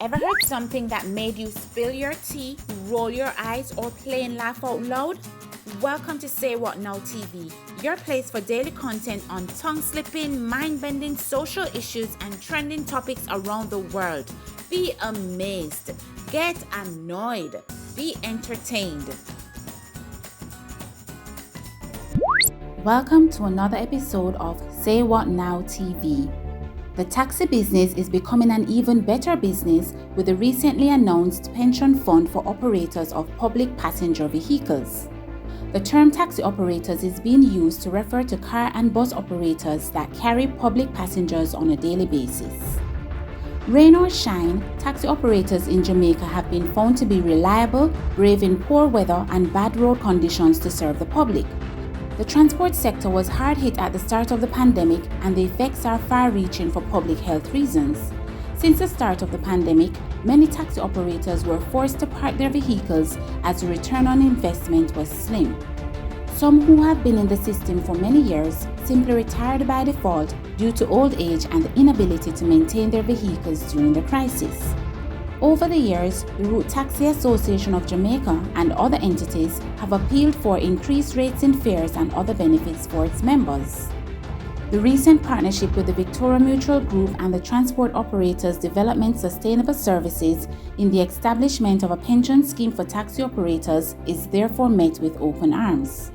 Ever heard something that made you spill your tea, roll your eyes, or plain laugh out loud? Welcome to Say What Now TV, your place for daily content on tongue-slipping, mind-bending social issues and trending topics around the world. Be amazed, get annoyed, be entertained. Welcome to another episode of Say What Now TV. The taxi business is becoming an even better business with the recently announced pension fund for operators of public passenger vehicles. The term taxi operators is being used to refer to car and bus operators that carry public passengers on a daily basis. Rain or shine, taxi operators in Jamaica have been found to be reliable, braving poor weather and bad road conditions to serve the public. The transport sector was hard hit at the start of the pandemic, and the effects are far-reaching for public health reasons. Since the start of the pandemic, many taxi operators were forced to park their vehicles as the return on investment was slim. Some who have been in the system for many years simply retired by default due to old age and the inability to maintain their vehicles during the crisis. Over the years, the Route Taxi Association of Jamaica and other entities have appealed for increased rates in fares and other benefits for its members. The recent partnership with the Victoria Mutual Group and the Transport Operators Development Sustainable Services in the establishment of a pension scheme for taxi operators is therefore met with open arms.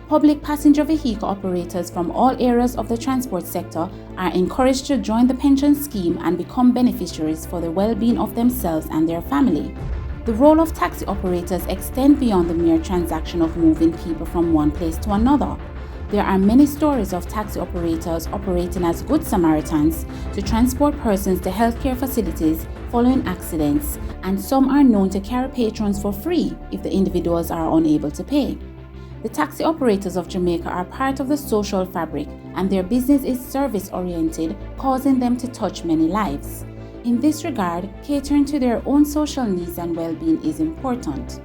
Public passenger vehicle operators from all areas of the transport sector are encouraged to join the pension scheme and become beneficiaries for the well-being of themselves and their family. The role of taxi operators extends beyond the mere transaction of moving people from one place to another. There are many stories of taxi operators operating as good Samaritans to transport persons to healthcare facilities following accidents, and some are known to carry patrons for free if the individuals are unable to pay. The taxi operators of Jamaica are part of the social fabric, and their business is service-oriented, causing them to touch many lives. In this regard, catering to their own social needs and well-being is important.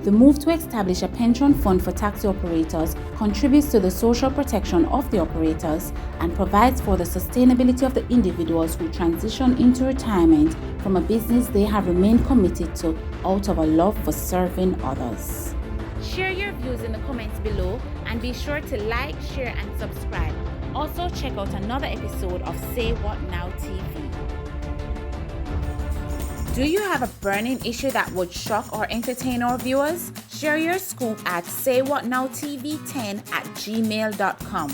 The move to establish a pension fund for taxi operators contributes to the social protection of the operators and provides for the sustainability of the individuals who transition into retirement from a business they have remained committed to out of a love for serving others. Share your views in the comments below and be sure to like, share and subscribe. Also check out another episode of Say What Now TV. Do you have a burning issue that would shock or entertain our viewers? Share your scoop at saywhatnowtv10@gmail.com.